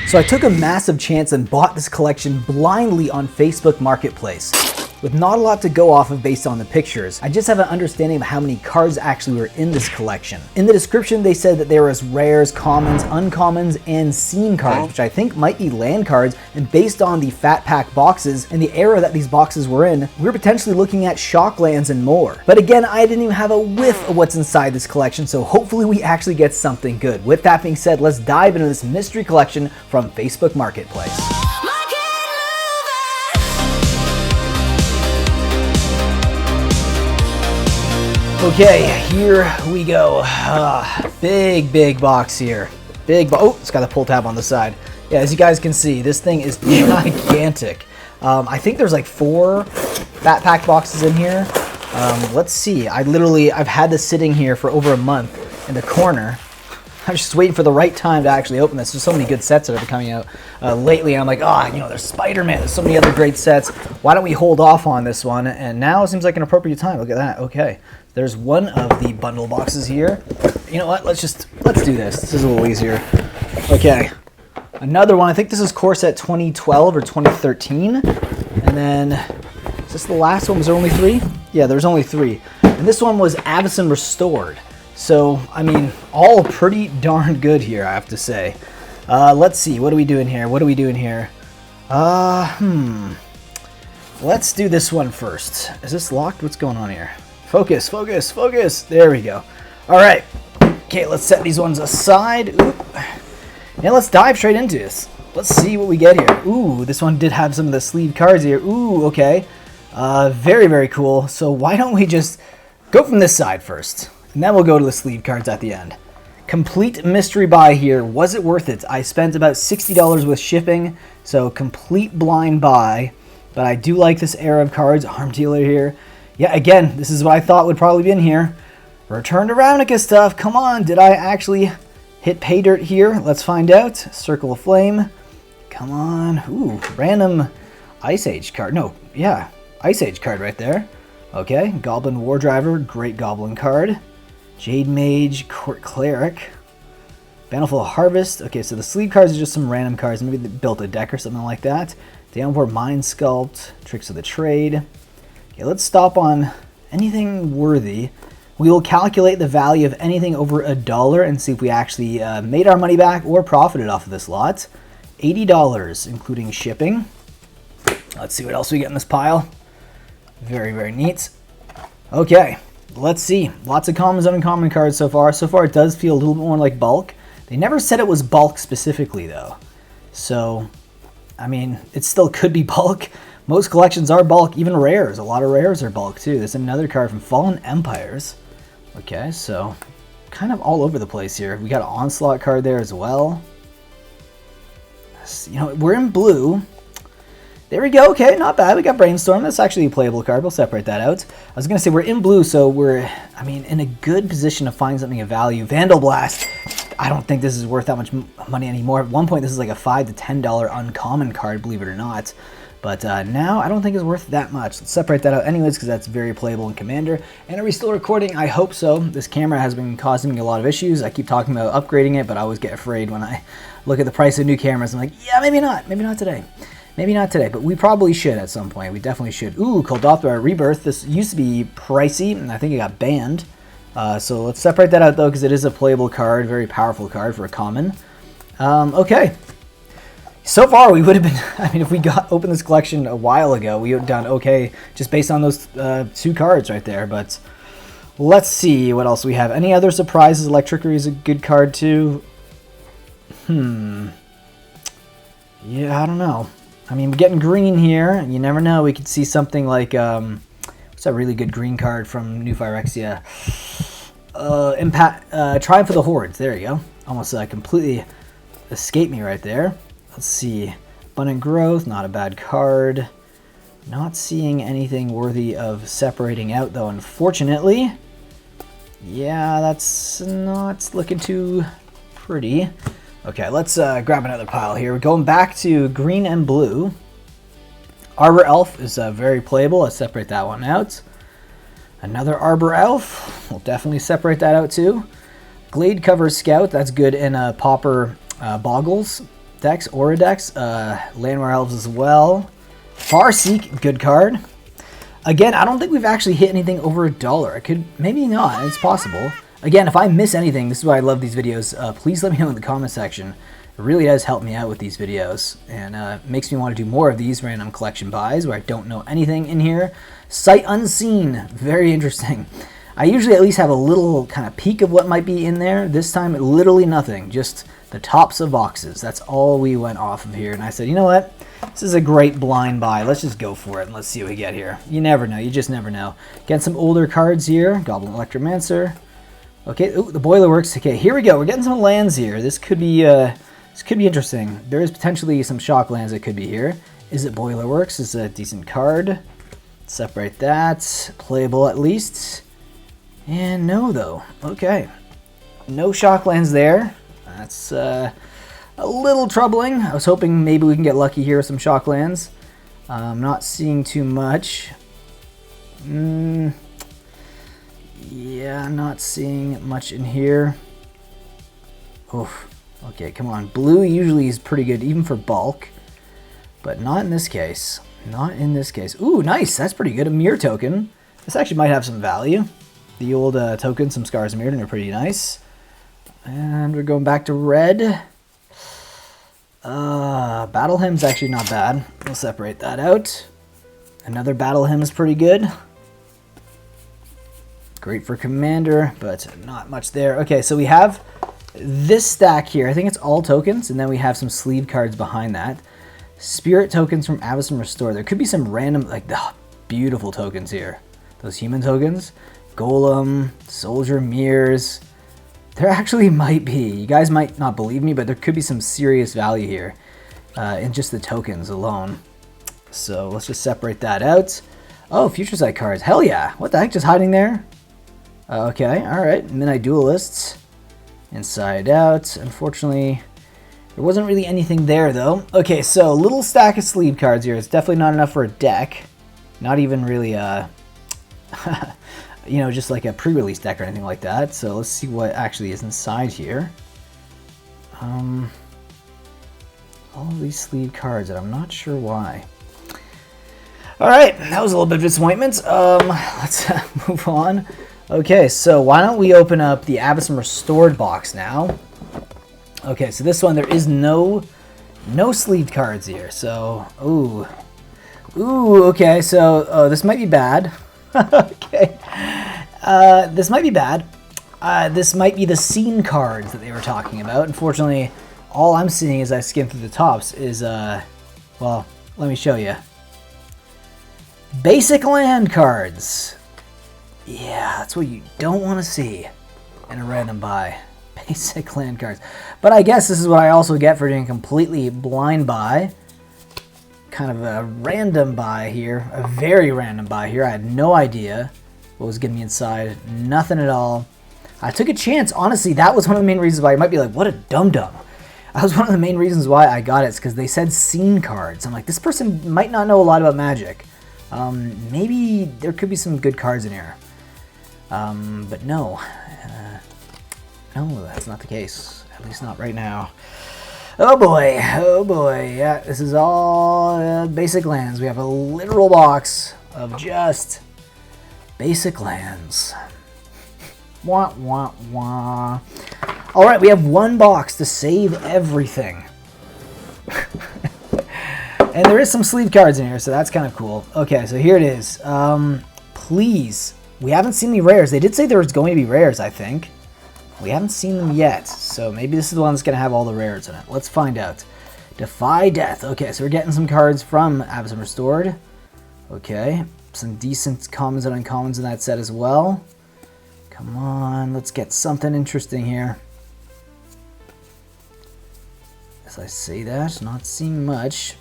So I took a massive chance and bought this collection blindly on Facebook Marketplace. With not a lot to go off of based on the pictures, I just have an understanding of how many cards actually were in this collection. In the description, they said that there was rares, commons, uncommons, and scene cards, which I think might be land cards, and based on the fat pack boxes and the era that these boxes were in, we're potentially looking at shock lands and more. But again, I didn't even have a whiff of what's inside this collection, so hopefully we actually get something good. With that being said, let's dive into this mystery collection from Facebook Marketplace. Okay, here we go. Big box here. Oh, it's got a pull tab on the side. Yeah, as you guys can see, this thing is gigantic. I think there's like 4 fat pack boxes in here. Let's see. I've had this sitting here for over a month in the corner. I'm just waiting for the right time to actually open this. There's so many good sets that have been coming out lately. And I'm like, there's Spider-Man. There's so many other great sets. Why don't we hold off on this one? And now it seems like an appropriate time. Look at that. Okay. There's one of the bundle boxes here. You know what? Let's do this. This is a little easier. Okay. Another one. I think this is core set 2012 or 2013. And then, is this the last one? Was there only 3? Yeah, there's only 3. And this one was Avison Restored. So, I mean, all pretty darn good here, I have to say. Let's see. What are we doing here? Let's do this one first. Is this locked? What's going on here? Focus. There we go. All right. Okay, let's set these ones aside. Oop. And let's dive straight into this. Let's see what we get here. Ooh, this one did have some of the sleeve cards here. Ooh, okay. Very cool. So why don't we just go from this side first? And then we'll go to the sleeve cards at the end. Complete mystery buy here. Was it worth it? I spent about $60 with shipping. So complete blind buy. But I do like this era of cards. Arm dealer here. Yeah, again, this is what I thought would probably be in here. Return to Ravnica stuff. Come on, did I actually hit pay dirt here? Let's find out. Circle of Flame. Come on. Ooh, random Ice Age card. No, yeah, Ice Age card right there. Okay, Goblin War Driver. Great Goblin card. Jade Mage. Court Cleric. Bountiful Harvest. Okay, so the sleeve cards are just some random cards. Maybe they built a deck or something like that. Downpour Mind Sculpt. Tricks of the Trade. Okay, let's stop on anything worthy. We will calculate the value of anything over $1 and see if we actually made our money back or profited off of this lot. $80, including shipping. Let's see what else we get in this pile. Very neat. Okay, let's see. Lots of commons and uncommon cards so far. So far, it does feel a little bit more like bulk. They never said it was bulk specifically, though. So, I mean, it still could be bulk. Most collections are bulk, even rares. A lot of rares are bulk too. There's another card from Fallen Empires. Okay, so kind of all over the place here. We got an Onslaught card there as well. You know, we're in blue. There we go. Okay, not bad. We got Brainstorm. That's actually a playable card. We'll separate that out. I was going to say we're in blue, so we're, in a good position to find something of value. Vandal Blast. I don't think this is worth that much money anymore. At one point, this is like a $5 to $10 uncommon card, believe it or not. But now, I don't think it's worth that much. Let's separate that out anyways, because that's very playable in Commander. And are we still recording? I hope so. This camera has been causing me a lot of issues. I keep talking about upgrading it, but I always get afraid when I look at the price of new cameras. I'm like, yeah, maybe not. Maybe not today. Maybe not today, but we probably should at some point. We definitely should. Ooh, Koldothra Rebirth. This used to be pricey, and I think it got banned. So let's separate that out, though, because it is a playable card. Very powerful card for a common. Okay. So far, we would have been, if we opened this collection a while ago, we would have done okay just based on those 2 cards right there. But let's see what else we have. Any other surprises? Electricity is a good card, too. Yeah, I don't know. We're getting green here. You never know. We could see something like, what's that really good green card from New Phyrexia? Triumph of the Hordes. There you go. Almost completely escaped me right there. Let's see. Abundant Growth, not a bad card. Not seeing anything worthy of separating out, though, unfortunately. Yeah, that's not looking too pretty. Okay, let's grab another pile here. We're going back to green and blue. Arbor Elf is very playable. Let's separate that one out. Another Arbor Elf. We'll definitely separate that out, too. Glade Cover Scout. That's good in Pauper Boggles. decks, Aura decks, Landwehr Elves as well. Farseek, good card. Again, I don't think we've actually hit anything over $1. It could, maybe not, it's possible. Again, if I miss anything, this is why I love these videos, please let me know in the comment section. It really does help me out with these videos, and makes me want to do more of these random collection buys where I don't know anything in here. Sight Unseen, very interesting. I usually at least have a little kind of peek of what might be in there. This time, literally nothing, just the tops of boxes. That's all we went off of here, and I said, you know what? This is a great blind buy. Let's just go for it, and let's see what we get here. You never know. You just never know. Get some older cards here. Goblin Electromancer. Okay, ooh, the Boiler Works. Okay, here we go. We're getting some lands here. This could be interesting. There is potentially some shock lands that could be here. Is it Boiler Works? Is a decent card. Separate that. Playable at least. And no, though. Okay. No shock lands there. That's a little troubling. I was hoping maybe we can get lucky here with some shock lands. I'm not seeing too much. Yeah, not seeing much in here. Oof. Okay, come on. Blue usually is pretty good, even for bulk. But not in this case. Not in this case. Ooh, nice. That's pretty good. A mirror token. This actually might have some value. The old tokens, some Scars Mirrored, and are pretty nice. And we're going back to red. Battle Hymn's actually not bad. We'll separate that out. Another Battle Hymn is pretty good. Great for Commander, but not much there. Okay, so we have this stack here. I think it's all tokens, and then we have some sleeve cards behind that. Spirit tokens from Avacyn Restore. There could be some random, like, beautiful tokens here. Those human tokens. Golem, Soldier Mirrors. There actually might be. You guys might not believe me, but there could be some serious value here in just the tokens alone. So let's just separate that out. Oh, Future Sight cards. Hell yeah. What the heck? Just hiding there? Okay, alright. Midnight Duelists. Inside Out. Unfortunately, there wasn't really anything there, though. Okay, so little stack of sleeve cards here. It's definitely not enough for a deck. Not even really you know, just like a pre-release deck or anything like that. So let's see what actually is inside here. All of these sleeve cards, and I'm not sure why. All right, that was a little bit of disappointment. Let's move on. Okay, so why don't we open up the Avacyn Restored box now? Okay, so this one, there is no sleeved cards here. So, ooh, okay, so this might be bad. Okay, this might be bad. This might be the scene cards that they were talking about. Unfortunately, all I'm seeing as I skim through the tops is, well, let me show you. Basic land cards. Yeah, that's what you don't want to see in a random buy. Basic land cards. But I guess this is what I also get for doing a completely blind buy. Kind of a random buy here, a very random buy here. I had no idea what was getting me inside, nothing at all. I took a chance. Honestly, that was one of the main reasons why you might be like, what a dum-dum. That was one of the main reasons why I got it, because they said scene cards. I'm like, this person might not know a lot about Magic. Maybe there could be some good cards in here. But no. No, that's not the case. At least not right now. Oh boy, yeah, this is all basic lands. We have a literal box of just basic lands. Wah, wah, wah. Alright, we have one box to save everything. And there is some sleeve cards in here, so that's kind of cool. Okay, so here it is. Please, we haven't seen any rares. They did say there was going to be rares, I think. We haven't seen them yet, so maybe this is the one that's going to have all the rares in it. Let's find out. Defy Death. Okay, so we're getting some cards from Avacyn Restored. Okay, some decent commons and uncommons in that set as well. Come on, let's get something interesting here. As I say that, not seeing much.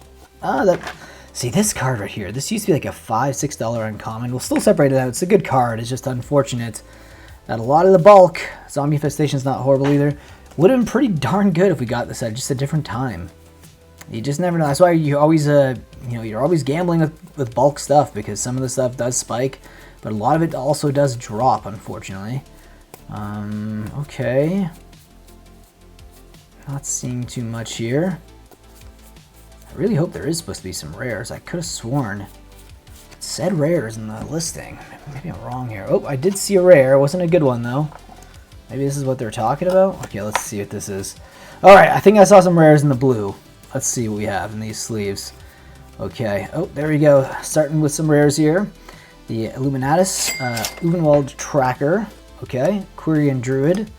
See this card right here. This used to be like a $5, $6 uncommon. We'll still separate it out. It's a good card. It's just unfortunate that a lot of the bulk, Zombie Infestation's not horrible either, would have been pretty darn good if we got this at just a different time. You just never know. That's why you always, you're always gambling with bulk stuff, because some of the stuff does spike, but a lot of it also does drop, unfortunately. Okay. Not seeing too much here. I really hope there is supposed to be some rares. I could have sworn it said rares in the listing. Maybe I'm wrong here. Oh, I did see a rare. It wasn't a good one, though. Maybe this is what they're talking about? Okay, let's see what this is. Alright, I think I saw some rares in the blue. Let's see what we have in these sleeves. Okay. Oh, there we go. Starting with some rares here. The Illuminatus, Uvenwald Tracker. Okay. Quirion Druid.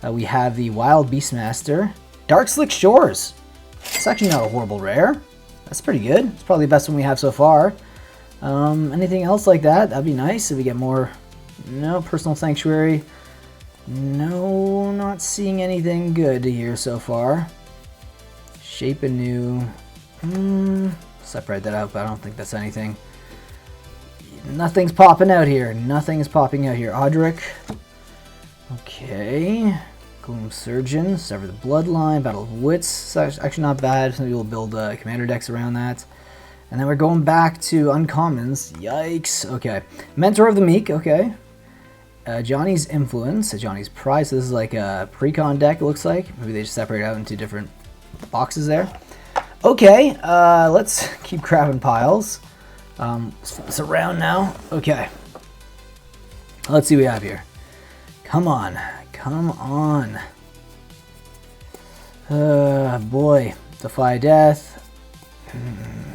We have the Wild Beastmaster. Dark Slick Shores. It's actually not a horrible rare. That's pretty good. It's probably the best one we have so far. Anything else like that? That'd be nice if we get more. No, Personal Sanctuary. No, not seeing anything good here so far. Shape Anew. Separate that out, but I don't think that's anything. Nothing's popping out here. Nothing's popping out here. Audric. Okay. Gloom Surgeon. Sever the Bloodline. Battle of Wits. It's actually not bad. Some people build commander decks around that. And then we're going back to uncommons. Yikes. Okay. Mentor of the Meek. Okay. Johnny's Influence. Johnny's Prize. So this is like a precon deck, it looks like. Maybe they just separate out into different boxes there. Okay. Let's keep grabbing piles. It's around now. Okay. Let's see what we have here. Come on. Come on. Boy. Defy Death.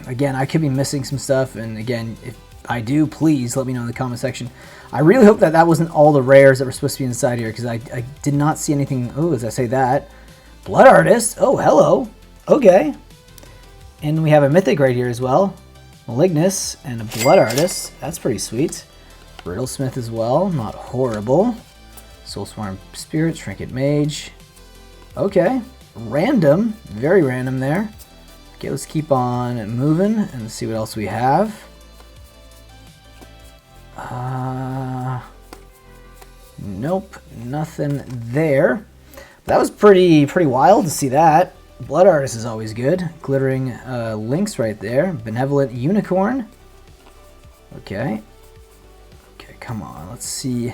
Again, I could be missing some stuff, and again, if I do, please let me know in the comment section. I really hope that that wasn't all the rares that were supposed to be inside here, because I did not see anything. Oh, as I say that. Blood Artist. Oh, hello. Okay. And we have a Mythic right here as well. Malignus and a Blood Artist. That's pretty sweet. Brittlesmith as well. Not horrible. Soulsworn Spirit. Trinket Mage. Okay. Random. Very random there. Okay, let's keep on moving and see what else we have. Nope, nothing there. That was pretty wild to see that. Blood Artist is always good. Glittering Lynx right there. Benevolent Unicorn. Okay. Okay, come on. Let's see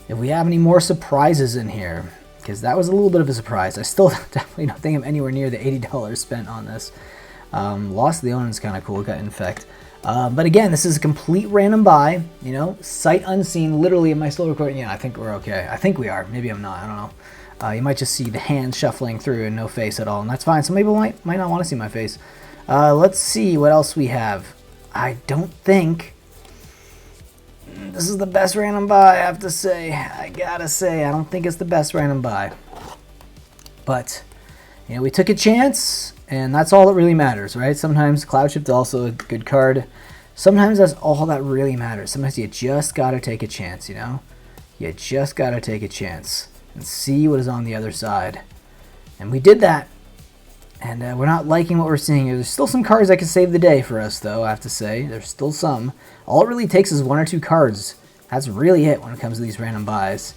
if we have any more surprises in here. Because that was a little bit of a surprise. I still definitely don't think I'm anywhere near the $80 spent on this. Lost Leonin is kind of cool. Got Infect. But again, this is a complete random buy. You know, sight unseen. Literally in my slow recording. Yeah, I think we're okay. I think we are. Maybe I'm not. I don't know. You might just see the hand shuffling through and no face at all. And that's fine. Some people might not want to see my face. Let's see what else we have. I don't think this is the best random buy, I have to say. I gotta say, I don't think it's the best random buy. But, you know, we took a chance, and that's all that really matters, right? Sometimes Cloud Shift is also a good card. Sometimes that's all that really matters. Sometimes you just gotta take a chance, you know? You just gotta take a chance and see what is on the other side. And we did that. And we're not liking what we're seeing here. There's still some cards that can save the day for us, though, I have to say. There's still some. All it really takes is one or two cards. That's really it when it comes to these random buys.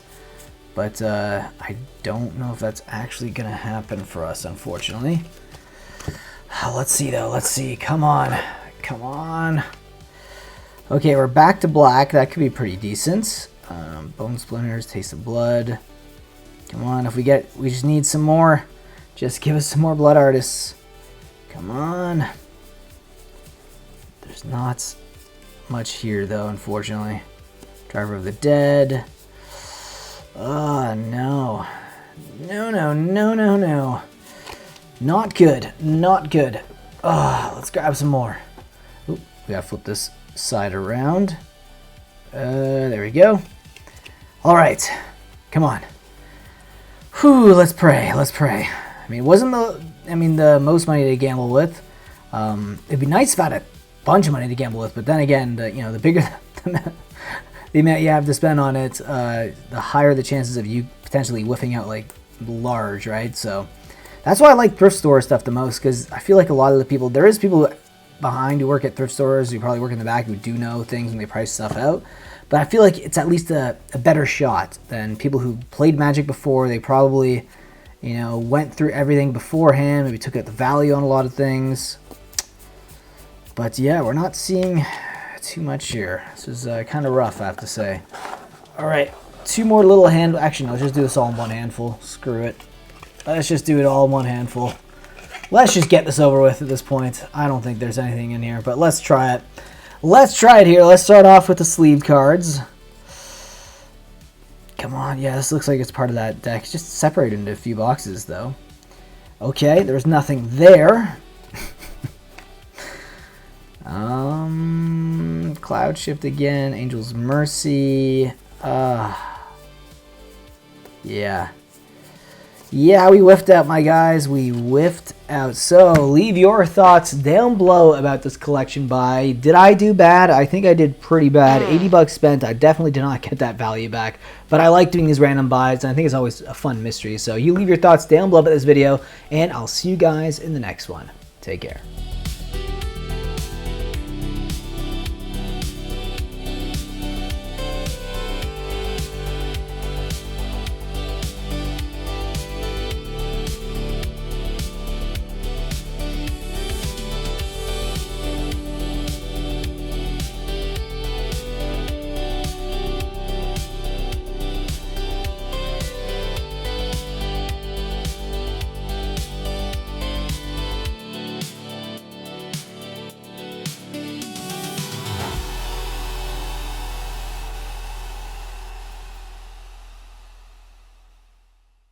But I don't know if that's actually going to happen for us, unfortunately. Let's see, though. Let's see. Come on. Come on. Okay, we're back to black. That could be pretty decent. Bone Splinters, Taste of Blood. Come on. If we just need some more. Just give us some more Blood Artists. Come on. There's not much here, though, unfortunately. Driver of the Dead. Oh, no. No. Not good. Not good. Oh, let's grab some more. Oop, we gotta flip this side around. There we go. All right. Come on. Whew, let's pray. Let's pray. I mean, it wasn't the most money to gamble with. It'd be nice if I had a bunch of money to gamble with, but then again, the bigger the amount you have to spend on it, the higher the chances of you potentially whiffing out like large, right? So that's why I like thrift store stuff the most, because I feel like a lot of the people, there is people behind who work at thrift stores who probably work in the back who do know things when they price stuff out. But I feel like it's at least a better shot than people who played Magic before. They probably, went through everything beforehand, maybe took out the value on a lot of things. But yeah, we're not seeing too much here. This is kind of rough, I have to say. All right, two more little actually, no, let's just do this all in one handful. Screw it. Let's just do it all in one handful. Let's just get this over with at this point. I don't think there's anything in here, but let's try it. Let's try it here. Let's start off with the sleeve cards. Come on. Yeah, this looks like it's part of that deck. It's just separated into a few boxes, though. Okay, there's nothing there. Cloud Shift again. Angel's Mercy. Yeah. Yeah, we whiffed out, my guys. We whiffed out. So, leave your thoughts down below about this collection buy. Did I do bad? I think I did pretty bad. 80 bucks spent. I definitely did not get that value back. But I like doing these random buys, and I think it's always a fun mystery. So, you leave your thoughts down below about this video, and I'll see you guys in the next one. Take care.